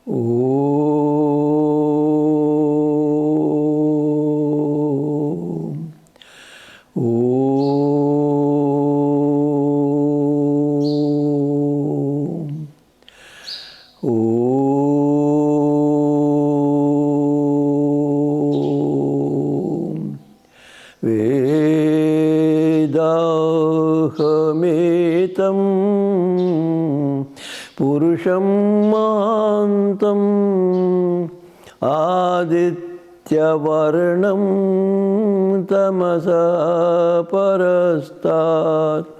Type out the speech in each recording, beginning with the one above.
ओम ओम ओम वेदाहमेतं पुरुषं महान्तं आदित्यवर्णं तमसा परस्तात्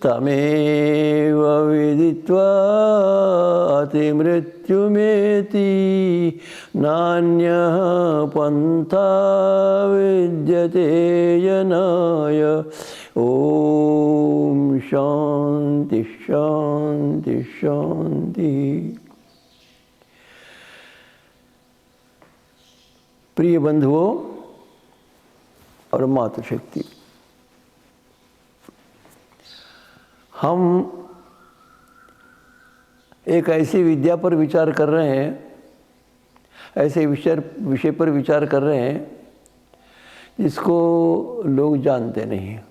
तमेव विदित्वा अतिमृत्युमेति नान्यः पन्था विद्यते जनाय। ओम शांति शांति शांति। प्रिय बंधुओं और मातृशक्ति, हम एक ऐसी विद्या पर विचार कर रहे हैं, ऐसे विषय पर विचार कर रहे हैं जिसको लोग जानते नहीं हैं,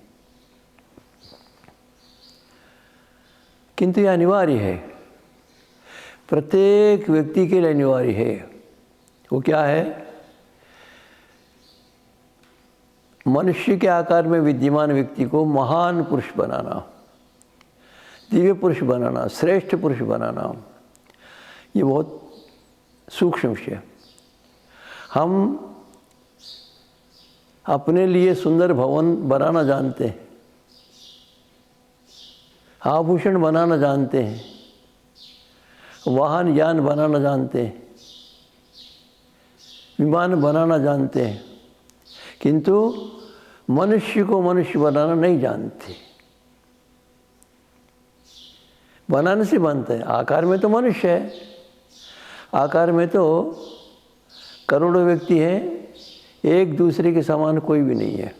किंतु यह अनिवार्य है, प्रत्येक व्यक्ति के लिए अनिवार्य है। वो क्या है? मनुष्य के आकार में विद्यमान व्यक्ति को महान पुरुष बनाना, दिव्य पुरुष बनाना, श्रेष्ठ पुरुष बनाना। ये बहुत सूक्ष्म विषय। हम अपने लिए सुंदर भवन बनाना जानते हैं, आभूषण बनाना जानते हैं, वाहन यान बनाना जानते हैं, विमान बनाना जानते हैं, किंतु मनुष्य को मनुष्य बनाना नहीं जानते। बनाने से बनता है। आकार में तो मनुष्य है, आकार में तो करोड़ों व्यक्ति हैं, एक दूसरे के समान कोई भी नहीं है।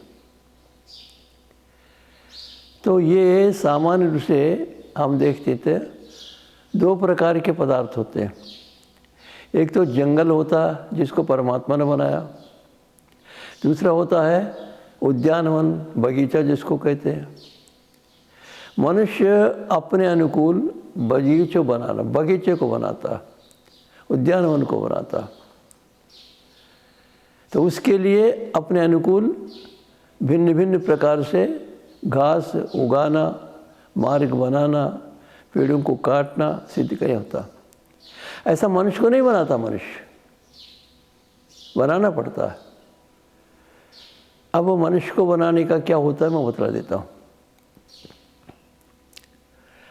तो ये सामान्य रूप से हम देखते थे, दो प्रकार के पदार्थ होते हैं। एक तो जंगल होता जिसको परमात्मा ने बनाया, दूसरा होता है उद्यानवन, बगीचा जिसको कहते हैं। मनुष्य अपने अनुकूल बगीचे को बनाता, उद्यानवन को बनाता। तो उसके लिए अपने अनुकूल भिन्न भिन्न प्रकार से घास उगाना, मार्ग बनाना, पेड़ों को काटना सिद्ध कर होता। ऐसा मनुष्य को नहीं बनाता, मनुष्य बनाना पड़ता है। अब वो मनुष्य को बनाने का क्या होता है मैं बता देता हूँ।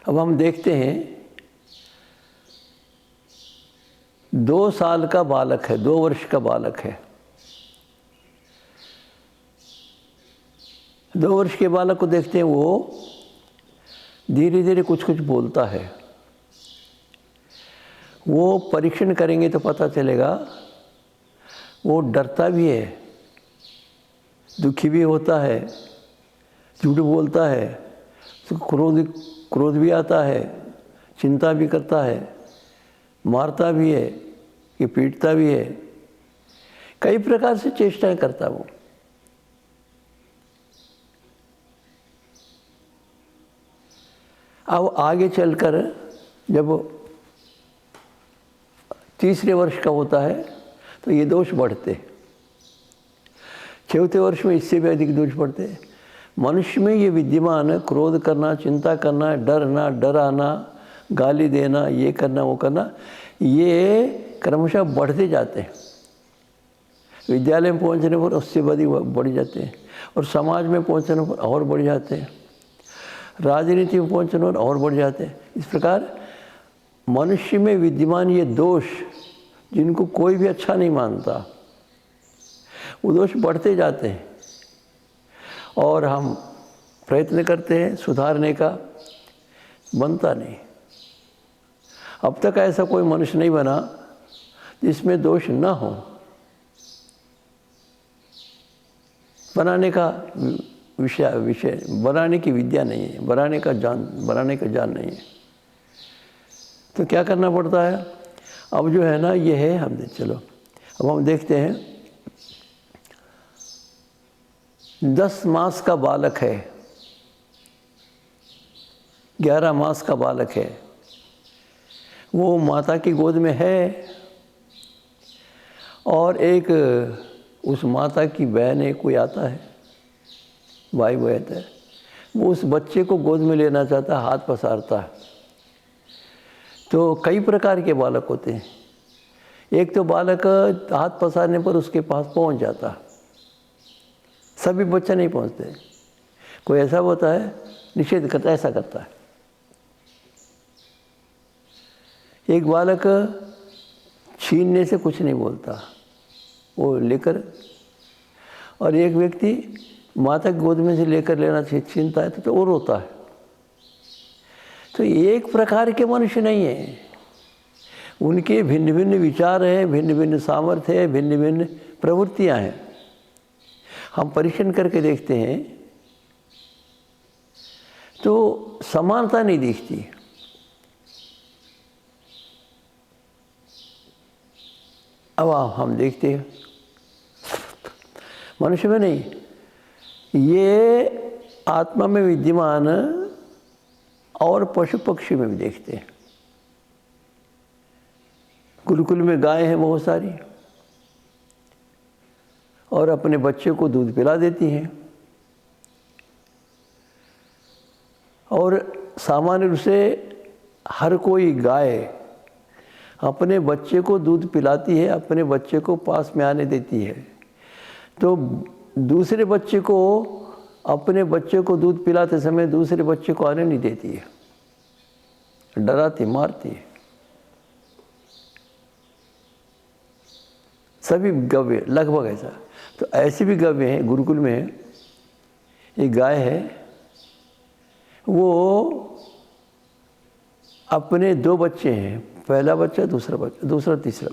अब हम देखते हैं 2 साल का बालक है, 2 वर्ष का बालक है। 2 वर्ष के बालक को देखते हैं, वो धीरे धीरे कुछ कुछ बोलता है। वो परीक्षण करेंगे तो पता चलेगा वो डरता भी है, दुखी भी होता है, झूठ बोलता है, तो क्रोध भी आता है, चिंता भी करता है, मारता भी है कि पीटता भी है, कई प्रकार से चेष्टाएं करता वो। अब आगे चलकर जब 3रे वर्ष का होता है तो ये दोष बढ़ते, 4थे वर्ष में इससे भी अधिक दोष बढ़ते। मनुष्य में ये विद्यमान क्रोध करना, चिंता करना, डरना, डराना, गाली देना, ये करना वो करना, ये क्रमशः बढ़ते जाते हैं। विद्यालय में पहुंचने पर उससे अधिक बढ़ जाते हैं, और समाज में पहुंचने पर और बढ़ जाते हैं, राजनीति में पहुंचने पर और बढ़ जाते हैं। इस प्रकार मनुष्य में विद्यमान ये दोष, जिनको कोई भी अच्छा नहीं मानता, वो दोष बढ़ते जाते हैं। और हम प्रयत्न करते हैं सुधारने का, बनता नहीं। अब तक ऐसा कोई मनुष्य नहीं बना जिसमें दोष ना हो। बनाने का विषय बनाने की विद्या नहीं है, बनाने का ज्ञान नहीं है। तो क्या करना पड़ता है? अब जो है ना ये है हम चलो अब हम देखते हैं 10 मास का बालक है, 11 मास का बालक है, वो माता की गोद में है और एक उस माता की बहन है, कोई आता है, भाई वो आता है, वो उस बच्चे को गोद में लेना चाहता है, हाथ पसारता है। तो कई प्रकार के बालक होते हैं। एक तो बालक हाथ पसारने पर उसके पास पहुंच जाता, सभी बच्चे नहीं पहुंचते। कोई ऐसा होता है निषेध करता, ऐसा करता है। एक बालक छीनने से कुछ नहीं बोलता, वो लेकर, और एक व्यक्ति माता की गोद में से लेकर लेना छीनता है तो वो रोता है। तो एक प्रकार के मनुष्य नहीं है, उनके भिन्न भिन्न विचार हैं, भिन्न भिन्न सामर्थ्य है, भिन्न भिन्न प्रवृत्तियां हैं। हम परीक्षण करके देखते हैं तो समानता नहीं दिखती। अब हम देखते हैं मनुष्य में नहीं, ये आत्मा में विद्यमान और पशु पक्षी में भी देखते हैं। गुरुकुल में गाय हैं बहुत सारी और अपने बच्चे को दूध पिला देती हैं, और सामान्य रूप से हर कोई गाय अपने बच्चे को दूध पिलाती है, अपने बच्चे को पास में आने देती है। तो दूसरे बच्चे को, अपने बच्चे को दूध पिलाते समय दूसरे बच्चे को आने नहीं देती है, डराती, मारती है। सभी गव्य लगभग ऐसा। तो ऐसे भी गव्य हैं। गुरुकुल में एक गाय है, वो अपने 2 बच्चे हैं, पहला बच्चा, दूसरा बच्चा, दूसरा तीसरा।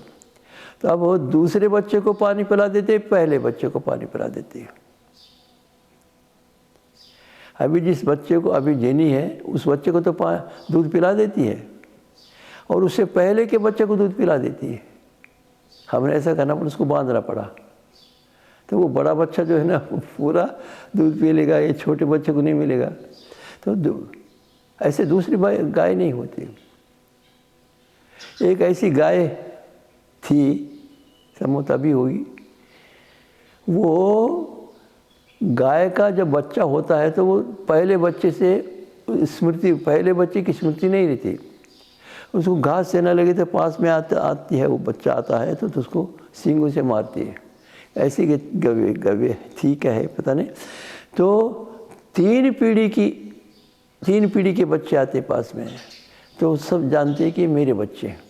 तो अब वो दूसरे बच्चे को पानी पिला देते, पहले बच्चे को पानी पिला देती है। अभी जिस बच्चे को अभी जेनी है, उस बच्चे को तो दूध पिला देती है और उससे पहले के बच्चे को दूध पिला देती है। हमने ऐसा करना पर उसको बांधना पड़ा। तो वो बड़ा बच्चा जो है ना पूरा दूध पी लेगा, ये छोटे बच्चे को नहीं मिलेगा। तो ऐसे दूसरी गाय नहीं होती। एक ऐसी गाय थी, सम्भवत अभी होगी, वो गाय का जब बच्चा होता है तो वो पहले बच्चे से स्मृति, पहले बच्चे की स्मृति नहीं रहती। उसको घास देना लगे तो पास में आती है, वो बच्चा आता है तो उसको सींगों से मारती है। ऐसी गव्य थी, क्या है पता नहीं। तो 3 पीढ़ी के बच्चे आते पास में, तो सब जानते हैं कि मेरे बच्चे हैं।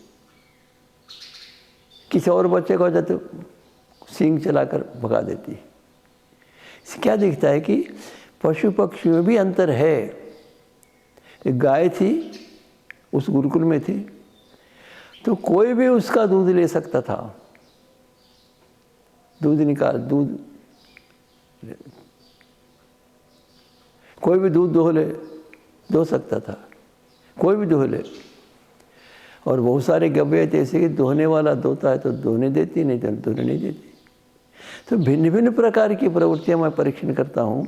किसी और बच्चे को हो जाए तो सींग चलाकर भगा देती है। इससे क्या दिखता है कि पशु पक्षी में भी अंतर है। एक गाय थी, उस गुरुकुल में थी, तो कोई भी उसका दूध ले सकता था, दूध कोई भी दूध दो सकता था, कोई भी दोह ले। और बहुत सारे गव्य थे ऐसे कि दोहने वाला दोता है तो दोहने देती, नहीं तो दोहने नहीं देती। तो भिन्न भिन्न प्रकार की प्रवृत्तियां मैं परीक्षण करता हूँ।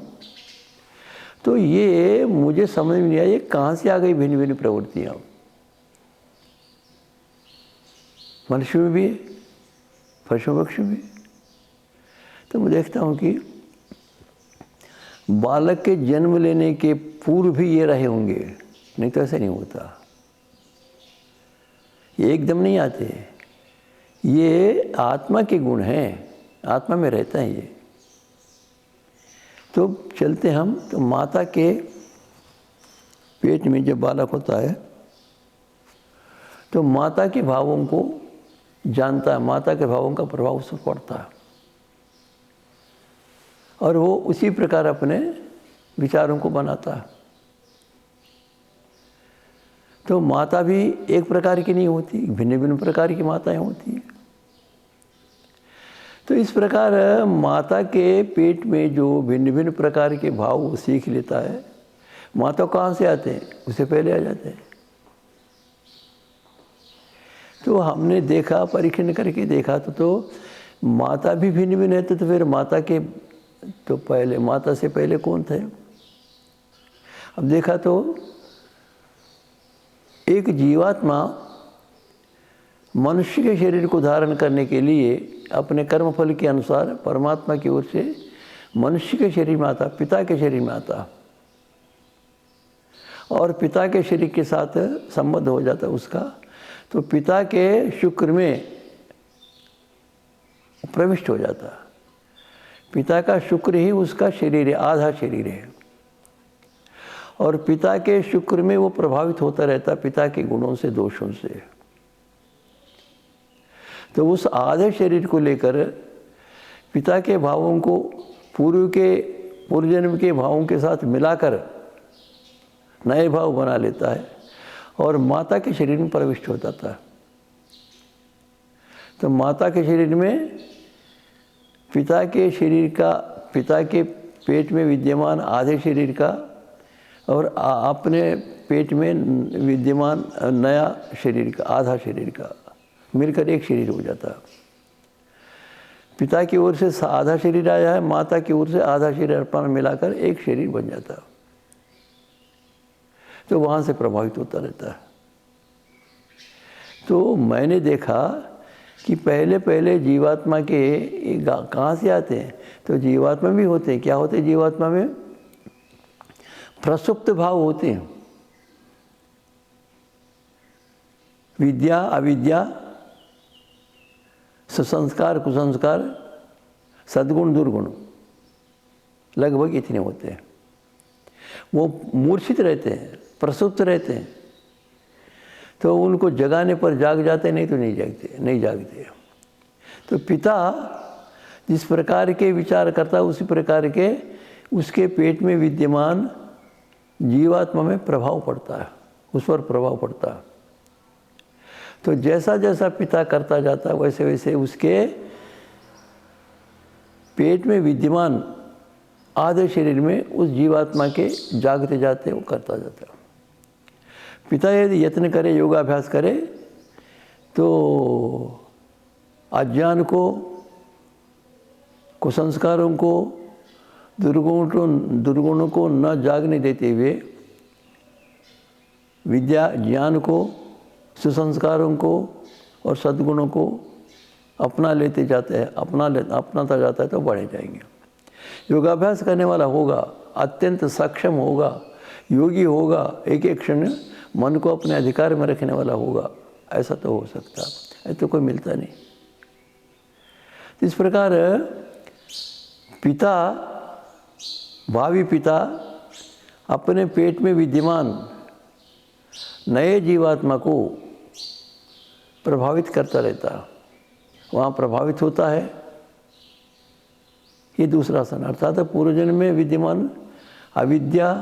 तो ये मुझे समझ में नहीं आया, ये कहाँ से आ गई भिन्न भिन्न प्रवृत्तियाँ। मनुष्य में भी, पशु पक्षी में। तो मैं देखता हूँ कि बालक के जन्म लेने के पूर्व भी ये रहे होंगे, नहीं तो ऐसा नहीं होता। ये एकदम नहीं आते, ये आत्मा के गुण हैं, आत्मा में रहता है ये। तो चलते हम, तो माता के पेट में जब बालक होता है तो माता के भावों को जानता है, माता के भावों का प्रभाव उस पर पड़ता है और वो उसी प्रकार अपने विचारों को बनाता है। तो माता भी एक प्रकार की नहीं होती, भिन्न भिन्न प्रकार की माताएं होती हैं। तो इस प्रकार माता के पेट में जो भिन्न भिन्न प्रकार के भाव वो सीख लेता है। माता कहाँ से आते हैं? उससे पहले आ जाते हैं। तो हमने देखा, परीक्षण करके देखा तो माता भी भिन्न भिन्न है, तो फिर माता के तो पहले, माता से पहले कौन थे? अब देखा तो एक जीवात्मा मनुष्य के शरीर को धारण करने के लिए अपने कर्मफल के अनुसार परमात्मा की ओर से मनुष्य के शरीर में आता, पिता के शरीर में आता और पिता के शरीर के साथ संबंध हो जाता उसका, तो पिता के शुक्र में प्रविष्ट हो जाता। पिता का शुक्र ही उसका शरीर है, आधा शरीर है, और पिता के शुक्र में वो प्रभावित होता रहता पिता के गुणों से, दोषों से। तो उस आधे शरीर को लेकर पिता के भावों को पूर्व जन्म के भावों के साथ मिलाकर नए भाव बना लेता है और माता के शरीर में प्रविष्ट हो जाता है। तो माता के शरीर में पिता के शरीर का, पिता के पेट में विद्यमान आधे शरीर का और अपने पेट में विद्यमान नया शरीर का, आधा शरीर का मिलकर एक शरीर हो जाता। पिता की ओर से आधा शरीर आया है, माता की ओर से आधा शरीर अर्पण मिलाकर एक शरीर बन जाता। तो वहाँ से प्रभावित होता रहता है। तो मैंने देखा कि पहले पहले जीवात्मा के कहाँ से आते हैं? तो जीवात्मा भी होते हैं। क्या होते हैं जीवात्मा में? प्रसुप्त भाव होते हैं, विद्या अविद्या, सुसंस्कार कुसंस्कार, सद्गुण दुर्गुण, लगभग इतने होते हैं। वो मूर्छित रहते हैं, प्रसुप्त रहते हैं, तो उनको जगाने पर जाग जाते, नहीं तो नहीं जागते। तो पिता जिस प्रकार के विचार करता उसी प्रकार के उसके पेट में विद्यमान जीवात्मा में प्रभाव पड़ता है, उस पर प्रभाव पड़ता है। तो जैसा जैसा पिता करता जाता है वैसे वैसे उसके पेट में विद्यमान आधे शरीर में उस जीवात्मा के जागते जाते वो करता जाता है। पिता यदि यत्न करे, योगाभ्यास करे, तो अज्ञान को, कुसंस्कारों को, दुर्गुणों को न जागने देते हुए विद्या ज्ञान को, सुसंस्कारों को और सद्गुणों को अपना लेते जाते हैं, अपनाता जाता है तो बढ़े जाएंगे। योगाभ्यास करने वाला होगा, अत्यंत सक्षम होगा, योगी होगा, एक एक क्षण मन को अपने अधिकार में रखने वाला होगा, ऐसा तो हो सकता है, ऐसा तो कोई मिलता नहीं। इस प्रकार पिता, भावी पिता अपने पेट में विद्यमान नए जीवात्मा को प्रभावित करता रहता, वहाँ प्रभावित होता है। ये दूसरा सन, अर्थात पूर्व जन्म में विद्यमान अविद्या,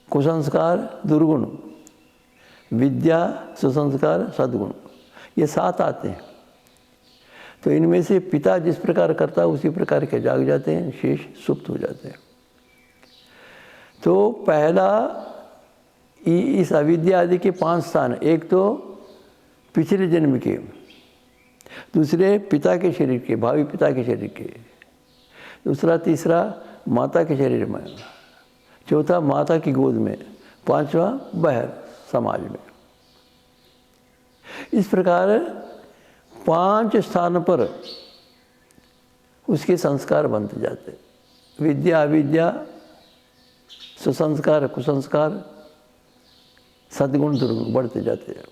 कुसंस्कार, दुर्गुण, विद्या, सुसंस्कार, सद्गुण, ये 7 आते हैं। तो इनमें से पिता जिस प्रकार करता है उसी प्रकार के जाग जाते हैं, शेष सुप्त हो जाते हैं। तो पहला इस अविद्या आदि के 5 स्थान, एक तो पिछले जन्म के, दूसरे पिता के शरीर के, भावी पिता के शरीर के, दूसरा तीसरा माता के शरीर में, चौथा माता की गोद में, 5वां बाहर समाज में। इस प्रकार 5 स्थान पर उसके संस्कार बनते जाते, विद्या अविद्या, सुसंस्कार कुसंस्कार, सद्गुण दुर्गुण बढ़ते जाते हैं।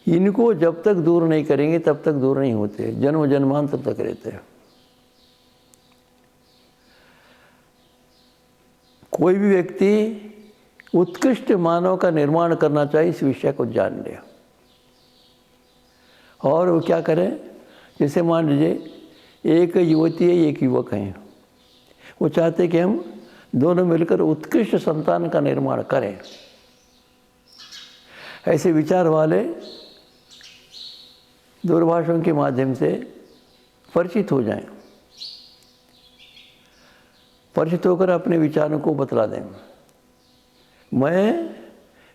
इनको जब तक दूर नहीं करेंगे तब तक दूर नहीं होते, जन्म जन्मांतर तक रहते हैं। कोई भी व्यक्ति उत्कृष्ट मानव का निर्माण करना चाहिए, इस विषय को जान ले। और वो क्या करें? जैसे मान लीजिए एक युवती है, एक युवक हैं, वो चाहते कि हम दोनों मिलकर उत्कृष्ट संतान का निर्माण करें। ऐसे विचार वाले दूरभाषों के माध्यम से परिचित हो जाएं, परिचित होकर अपने विचारों को बतला दें। मैं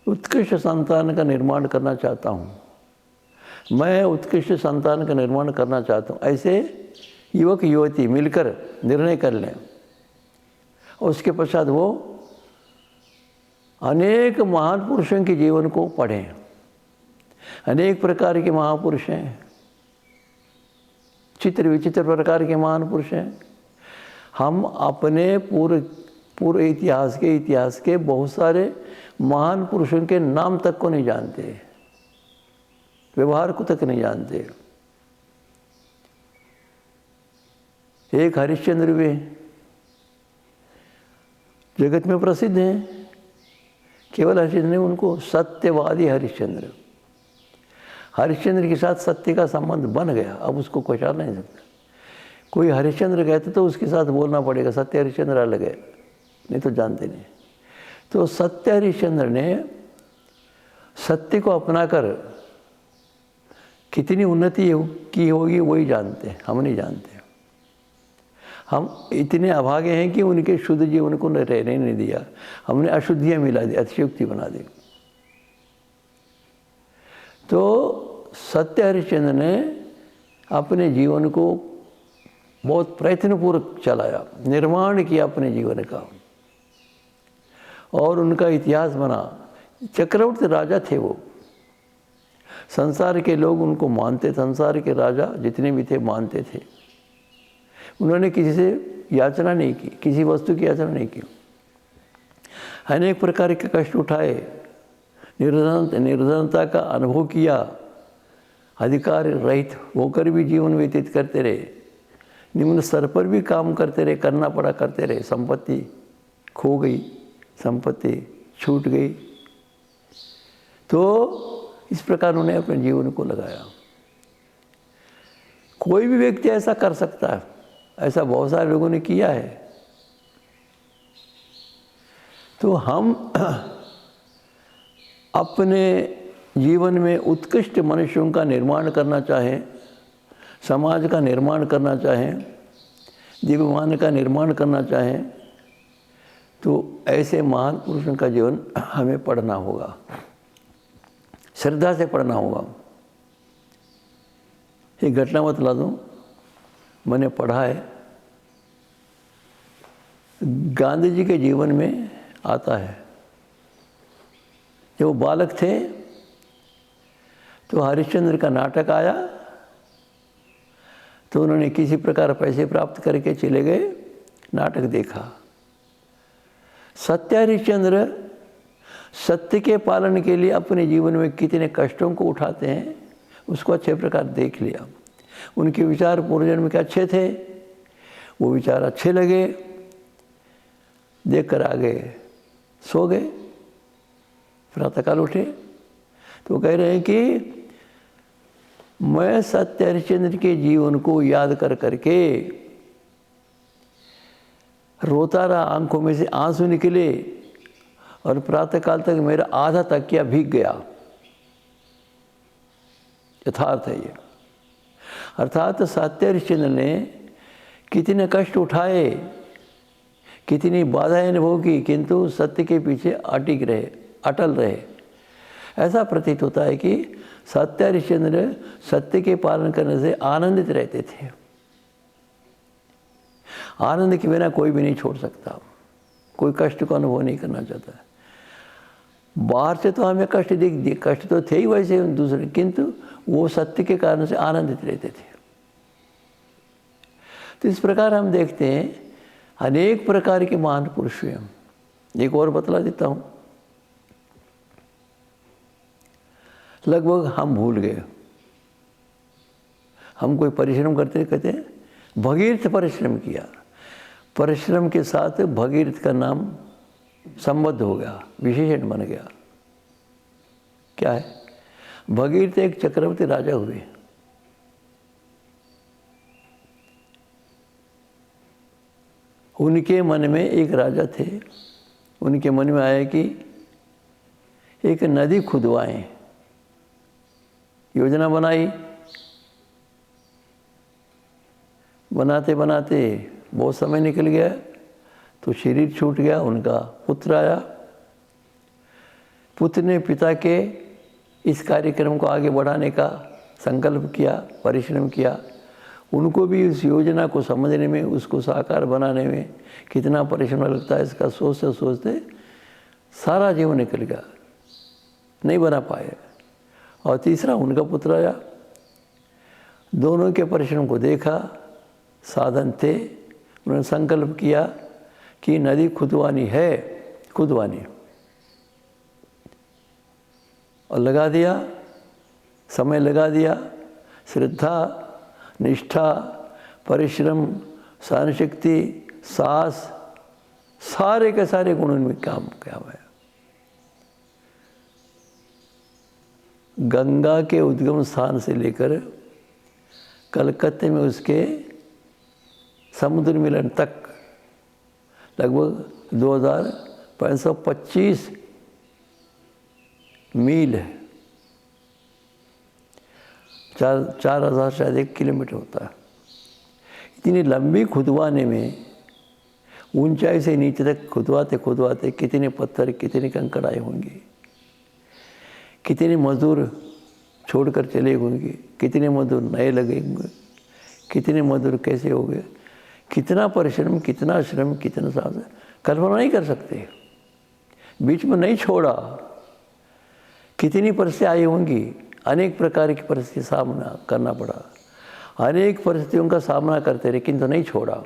उत्कृष्ट संतान का निर्माण करना चाहता हूँ, मैं उत्कृष्ट संतान का निर्माण करना चाहता हूँ, ऐसे युवक युवती मिलकर निर्णय कर लें। और उसके पश्चात वो अनेक महान पुरुषों के जीवन को पढ़ें। अनेक प्रकार के महापुरुष हैं, चित्र विचित्र प्रकार के महान पुरुष हैं। हम अपने पूरे इतिहास के बहुत सारे महान पुरुषों के नाम तक को नहीं जानते, व्यवहार को तक नहीं जानते। एक हरिश्चंद्र वे जगत में प्रसिद्ध हैं। केवल हरिश्चंद्र ने, उनको सत्यवादी हरिश्चंद्र, हरिश्चंद्र के साथ सत्य का संबंध बन गया, अब उसको कोई टाल नहीं सकता। कोई हरिश्चंद्र कहते तो उसके साथ बोलना पड़ेगा, सत्य हरिश्चंद्र अलग है, नहीं तो जानते नहीं। तो सत्य हरिश्चंद्र ने सत्य को अपनाकर कितनी उन्नति की होगी वही जानते हैं, हम नहीं जानते। हम इतने अभागे हैं कि उनके शुद्ध जीवन को रहने नहीं दिया, हमने अशुद्धियाँ मिला दी, अतिशयोक्ति बना दी। तो सत्य हरिश्चंद्र ने अपने जीवन को बहुत प्रयत्नपूर्वक चलाया, निर्माण किया अपने जीवन का, और उनका इतिहास बना। चक्रवर्ती राजा थे वो, संसार के लोग उनको मानते, संसार के राजा जितने भी थे मानते थे। उन्होंने किसी से याचना नहीं की, किसी वस्तु की याचना नहीं की, अनेक प्रकार के कष्ट उठाए, निर्धनता का अनुभव किया, अधिकार रहित होकर भी जीवन व्यतीत करते रहे, निम्न स्तर पर भी काम करते रहे, करना पड़ा करते रहे। संपत्ति खो गई, संपत्ति छूट गई, तो इस प्रकार उन्होंने अपने जीवन को लगाया। कोई भी व्यक्ति ऐसा कर सकता है, ऐसा बहुत सारे लोगों ने किया है। तो हम अपने जीवन में उत्कृष्ट मनुष्यों का निर्माण करना चाहें, समाज का निर्माण करना चाहें, दिव्यमान का निर्माण करना चाहें, तो ऐसे महान पुरुषों का जीवन हमें पढ़ना होगा, श्रद्धा से पढ़ना होगा। एक घटना बतला दूं, मैंने पढ़ा है, गांधी जी के जीवन में आता है। जब वो बालक थे तो हरिश्चंद्र का नाटक आया, तो उन्होंने किसी प्रकार पैसे प्राप्त करके चले गए, नाटक देखा। सत्य हरिश्चंद्र सत्य के पालन के लिए अपने जीवन में कितने कष्टों को उठाते हैं, उसको अच्छे प्रकार देख लिया। उनके विचार पूर्वजन्म के अच्छे थे, वो विचार अच्छे लगे, देख कर आगे सो गए। प्रातःकाल उठे तो कह रहे हैं कि मैं सत्य हरिश्चंद्र के जीवन को याद कर करके रोता रहा, आंखों में से आंसू निकले, और प्रातःकाल तक मेरा आधा तकिया भीग गया। यथार्थ है ये। अर्थात सत्य हरिश्चंद्र ने कितने कष्ट उठाए, कितनी बाधाएं अनुभव की, किंतु सत्य के पीछे अटल रहे। ऐसा प्रतीत होता है कि सत्य हरिश्चंद्र सत्य के पालन करने से आनंदित रहते थे। आनंद के बिना कोई भी नहीं छोड़ सकता, कोई कष्ट को अनुभव नहीं करना चाहता। बाहर से तो हमें कष्ट तो थे ही वैसे दूसरे, किंतु वो सत्य के कारण से आनंदित रहते थे। तो इस प्रकार हम देखते हैं अनेक प्रकार के महान पुरुष हैं। एक और बतला देता हूँ, लगभग हम भूल गए। हम कोई परिश्रम करते कहते हैं भगीरथ परिश्रम किया, परिश्रम के साथ भगीरथ का नाम संबद्ध हो गया, विशेषण बन गया। क्या है? भगीरथ एक चक्रवर्ती राजा हुए। उनके मन में एक राजा थे, उनके मन में आया कि एक नदी खुदवाएं। योजना बनाई, बनाते बनाते बहुत समय निकल गया, तो शरीर छूट गया। उनका पुत्र आया, पुत्र ने पिता के इस कार्यक्रम को आगे बढ़ाने का संकल्प किया, परिश्रम किया। उनको भी इस योजना को समझने में, उसको साकार बनाने में कितना परिश्रम लगता है, इसका सोचते सोचते सारा जीवन निकल गया, नहीं बना पाए। और तीसरा उनका पुत्र आया, दोनों के परिश्रम को देखा, साधन थे, उन्होंने संकल्प किया कि नदी खुदवानी है, खुदवानी, और लगा दिया, समय लगा दिया। श्रद्धा, निष्ठा, परिश्रम, सहनशक्ति, साहस, सारे के सारे गुण उनमें काम किया है। गंगा के उद्गम स्थान से लेकर कलकत्ते में उसके समुद्र मिलन तक लगभग 2525 मील है, 4000 से अधिक किलोमीटर होता है। इतनी लंबी खुदवाने में, ऊंचाई से नीचे तक खुदवाते खुदवाते कितने पत्थर, कितने कंकड़ आए होंगे, कितने मजदूर छोड़कर चले होंगे, कितने मजदूर नए लगे होंगे, कितने मजदूर कैसे हो गए, कितना परिश्रम, कितना श्रम, कितना साहस, कल्पना नहीं कर सकते। बीच में नहीं छोड़ा, कितनी परिस्थितियाँ आई होंगी, अनेक प्रकार की परिस्थिति सामना करना पड़ा, अनेक परिस्थितियों का सामना करते रहे, किंतु नहीं छोड़ा।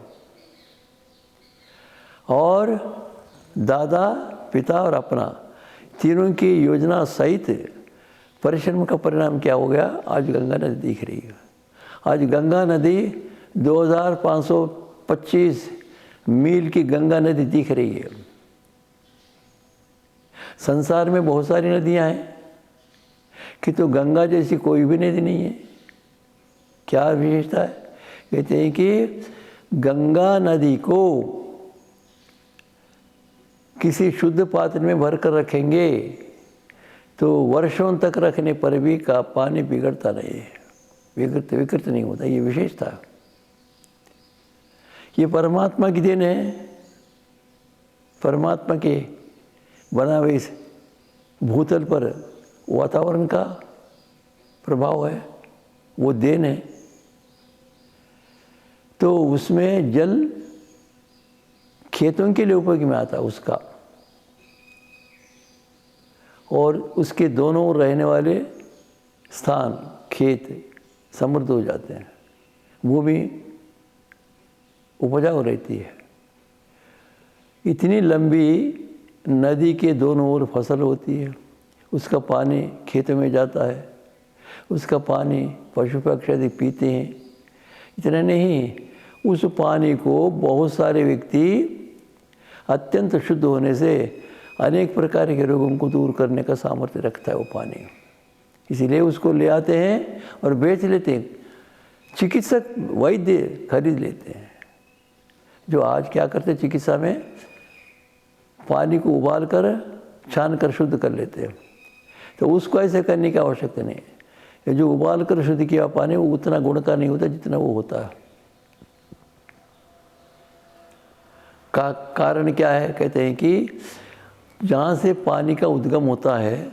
और दादा, पिता और अपना तीनों की योजना सहित परिश्रम का परिणाम क्या हो गया? आज गंगा नदी दिख रही है। आज गंगा नदी 2525 मील की गंगा नदी दिख रही है। संसार में बहुत सारी नदियां हैं किंतु गंगा जैसी कोई भी नदी नहीं है। क्या विशेषता है? कहते हैं कि गंगा नदी को किसी शुद्ध पात्र में भर कर रखेंगे तो वर्षों तक रखने पर भी का पानी बिगड़ता नहीं है, विकृत नहीं होता। ये विशेषता है, ये परमात्मा की देन है, परमात्मा के बना हुए इस भूतल पर वातावरण का प्रभाव है, वो देन है। तो उसमें जल खेतों के लिए उपयोग में आता है उसका, और उसके दोनों रहने वाले स्थान खेत समृद्ध हो जाते हैं, वो भी उपजाऊ रहती है। इतनी लंबी नदी के दोनों ओर फसल होती है, उसका पानी खेतों में जाता है, उसका पानी पशु पक्षी आदि पीते हैं। इतना नहीं, उस पानी को बहुत सारे व्यक्ति अत्यंत शुद्ध होने से अनेक प्रकार के रोगों को दूर करने का सामर्थ्य रखता है वो पानी। इसीलिए उसको ले आते हैं और बेच लेते हैं, चिकित्सक वैद्य खरीद लेते हैं। जो आज क्या करते हैं, चिकित्सा में पानी को उबाल कर छान कर शुद्ध कर लेते हैं, तो उसको ऐसे करने की आवश्यकता नहीं है। ये जो उबाल कर शुद्ध किया पानी वो उतना गुण का नहीं होता जितना वो होता है। का कारण क्या है? कहते हैं कि जहाँ से पानी का उद्गम होता है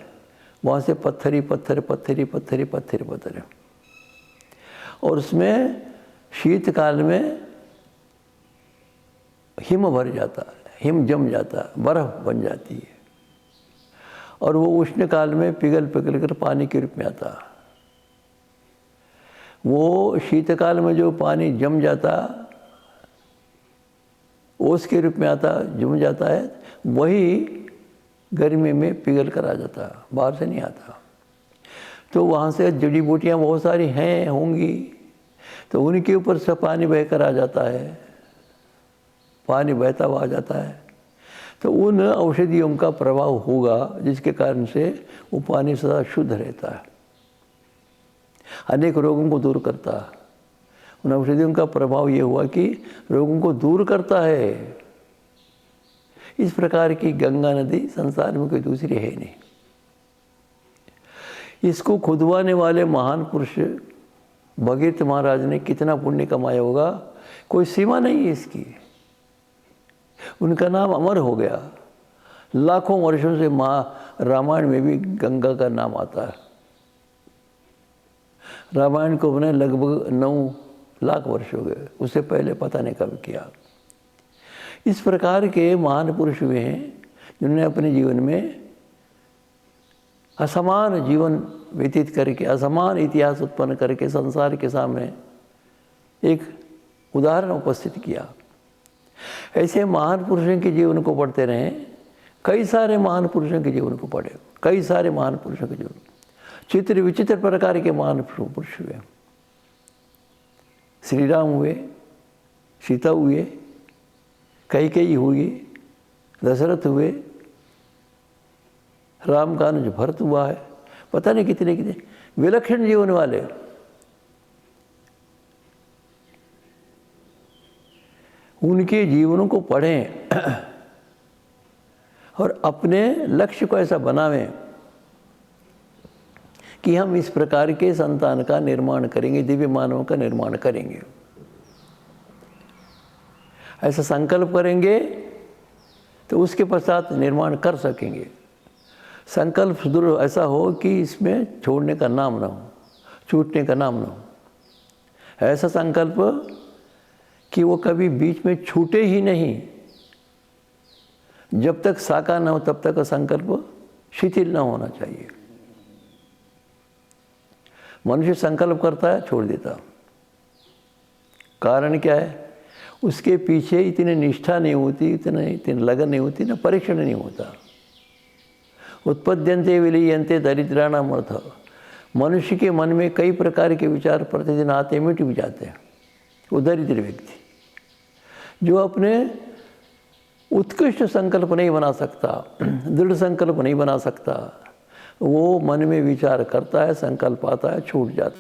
वहाँ से पत्थर ही पत्थर, पत्थर ही पत्थर ही पत्थर पत्थर है, और उसमें शीतकाल में हिम भर जाता है, हिम जम जाता है, बर्फ बन जाती है, और वो उष्ण काल में पिघल पिघल कर पानी के रूप में आता है। वो शीतकाल में जो पानी जम जाता, ओस के रूप में आता, जम जाता है, वही गर्मी में पिघल कर आ जाता है, बाहर से नहीं आता। तो वहाँ से जड़ी बूटियाँ बहुत सारी हैं होंगी, तो उनके ऊपर से पानी बहकर आ जाता है, पानी बहता हुआ आ जाता है, तो उन औषधियों का प्रभाव होगा जिसके कारण से वो पानी सदा शुद्ध रहता है, अनेक रोगों को दूर करता है। उन औषधियों का प्रभाव ये हुआ कि रोगों को दूर करता है। इस प्रकार की गंगा नदी संसार में कोई दूसरी है नहीं। इसको खुदवाने वाले महान पुरुष भगीरथ महाराज ने कितना पुण्य कमाया होगा, कोई सीमा नहीं है इसकी। उनका नाम अमर हो गया, लाखों वर्षों से रामायण में भी गंगा का नाम आता है। रामायण को बने लगभग 9 लाख वर्ष हो गए, उससे पहले पता नहीं कब किया। इस प्रकार के महान पुरुष हुए हैं जिन्होंने अपने जीवन में असमान जीवन व्यतीत करके, असमान इतिहास उत्पन्न करके संसार के सामने एक उदाहरण उपस्थित किया। ऐसे महान पुरुषों के जीवन को पढ़ते रहें, कई सारे महान पुरुषों के जीवन को पढ़े, कई सारे महान पुरुषों के जीवन, चित्र विचित्र प्रकार के महान पुरुष हुए। श्री राम हुए, सीता हुए, कैकेयी हुई, दशरथ हुए, राम का अनुज भरत हुआ है, पता नहीं कितने कितने विलक्षण जीवन वाले। उनके जीवनों को पढ़ें और अपने लक्ष्य को ऐसा बनावें कि हम इस प्रकार के संतान का निर्माण करेंगे, दिव्य मानव का निर्माण करेंगे। ऐसा संकल्प करेंगे तो उसके पश्चात निर्माण कर सकेंगे। संकल्प सुदृढ़ ऐसा हो कि इसमें छोड़ने का नाम ना हो, छूटने का नाम ना हो। ऐसा संकल्प कि वो कभी बीच में छूटे ही नहीं। जब तक साकार न हो तब तक संकल्प शिथिल न होना चाहिए। मनुष्य संकल्प करता है, छोड़ देता। कारण क्या है? उसके पीछे इतनी निष्ठा नहीं होती, इतनी लगन नहीं होती, ना परीक्षण नहीं होता। उत्पद्यन्ते विलीयन्ते दरिद्राणाम अर्थ। मनुष्य के मन में कई प्रकार के विचार प्रतिदिन आते मिट भी जाते हैं। वो दरिद्र व्यक्ति जो अपने उत्कृष्ट संकल्प नहीं बना सकता, दृढ़ संकल्प नहीं बना सकता, वो मन में विचार करता है, संकल्प आता है, छूट जाता है।